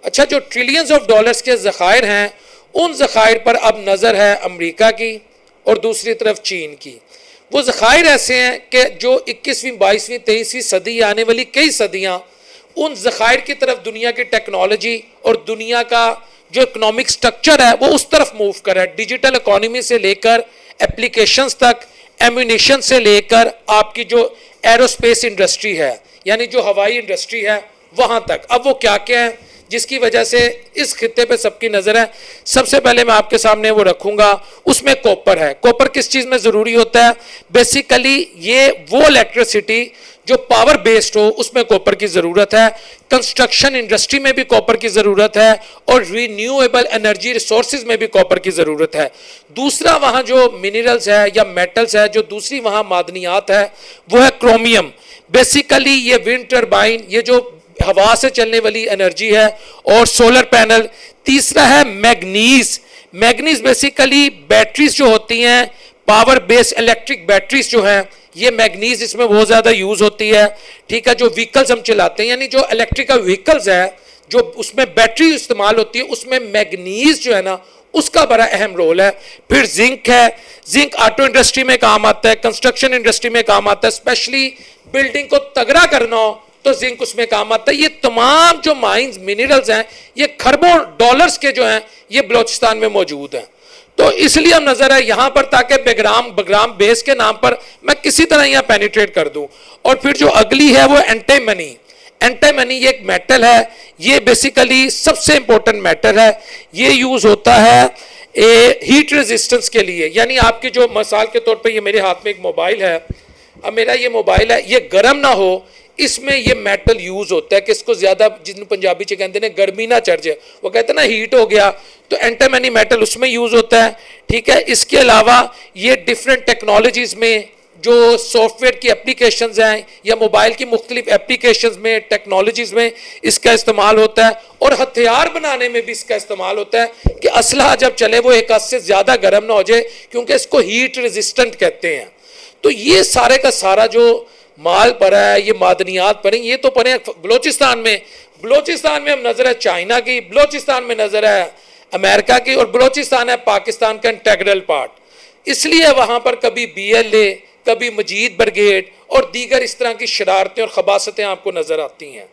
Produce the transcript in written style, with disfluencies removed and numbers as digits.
अच्छा, जो trillions of dollars के ज़खायर हैं, उन ज़खायर पर अब नज़र है अमेरिका की और दूसरी तरफ चीन की। वो ज़खायर ऐसे हैं कि जो 21वीं 22वीं 23वीं सदी आने वाली कई सदियाँ उन ज़खायर की तरफ दुनिया की टेक्नोलॉजी और दुनिया का जो इकोनॉमिक स्ट्रक्चर है वो उस तरफ मूव कर रहा है। डिजिटल इकोनॉमी से लेकर एप्लीकेशंस तक, एम्यूनिशन से लेकर आपकी जो एरोस्पेस इंडस्ट्री है यानी जो हवाई इंडस्ट्री है वहाँ तक। अब वो क्या क्या है जिसकी वजह से इस खित्ते पे सबकी नज़र है। सबसे पहले मैं आपके सामने वो रखूँगा, उसमें कॉपर है। कॉपर किस चीज़ में ज़रूरी होता है? बेसिकली ये वो इलेक्ट्रिसिटी जो पावर बेस्ड हो उसमें कॉपर की ज़रूरत है। कंस्ट्रक्शन इंडस्ट्री में भी कॉपर की ज़रूरत है और रिन्यूएबल एनर्जी रिसोर्सेज में भी कॉपर की ज़रूरत है। दूसरा वहाँ जो मिनरल्स है या मेटल्स है, जो दूसरी वहाँ मादनियात है वो है क्रोमियम। बेसिकली ये विंड टर्बाइन, ये जो हवा से चलने वाली एनर्जी है, और सोलर पैनल। तीसरा है मैग्नीज। मैग्नीज बेसिकली बैटरीज जो होती हैं, पावर बेस्ड इलेक्ट्रिक बैटरीज जो हैं, ये मैग्नीज इसमें बहुत ज़्यादा यूज़ होती है। ठीक है, जो व्हीकल्स हम चलाते हैं यानी जो इलेक्ट्रिकल व्हीकल्स है जो उसमें बैटरी इस्तेमाल होती है उसमें मैग्नीज जो है ना उसका बड़ा अहम रोल है। फिर जिंक है। जिंक ऑटो इंडस्ट्री में काम आता है, कंस्ट्रक्शन इंडस्ट्री में काम आता है, स्पेशली बिल्डिंग को तगड़ा करना हो तो जिंक उसमें काम आता है। ये तमाम जो माइंस मिनरल्स हैं ये खरबों डॉलर्स के जो हैं ये बलोचिस्तान में मौजूद हैं। तो इसलिए हम नजर है यहाँ पर ताकि बग्राम बेस के नाम पर मैं किसी तरह यहाँ पेनिट्रेट कर दूं। और फिर जो अगली है वो एंटीमनी। एंटीमनी ये एक मेटल है, ये बेसिकली सबसे इंपॉर्टेंट मेटल है। ये यूज होता है हीट रेजिस्टेंस के लिए, यानी आपकी जो मिसाल के तौर पे ये मेरे हाथ में एक मोबाइल है, अब मेरा ये मोबाइल है, ये गर्म ना हो इसमें ये मेटल यूज होता है कि इसको ज्यादा, जिन पंजाबी च कहते हैं गर्मी ना चढ़ जाए, वो कहते हैं ना हीट हो गया, तो एंटीमनी मेटल उसमें यूज होता है। ठीक है, इसके अलावा ये डिफरेंट टेक्नोलॉजीज में जो सॉफ्टवेयर की एप्लीकेशंस हैं या मोबाइल की मुख्तलिफ एप्लीकेशंस में, टेक्नोलॉजीज में इसका इस्तेमाल होता है। और हथियार बनाने में भी इसका इस्तेमाल होता है कि असलहा जब चले वो एक हद से ज्यादा गर्म ना हो जाए, क्योंकि इसको हीट रेजिस्टेंट कहते हैं। तो ये सारे का सारा जो माल पड़ा है, ये मादनियात पड़े, ये तो पड़े बलोचिस्तान में। बलोचिस्तान में हम नजर है चाइना की, बलोचिस्तान में नजर है अमेरिका की, और बलोचिस्तान है पाकिस्तान का इंटेग्रल पार्ट। इसलिए वहां पर कभी BLA, कभी मजीद ब्रिगेड और दीगर इस तरह की शरारतें और खबासतें आपको नजर आती हैं।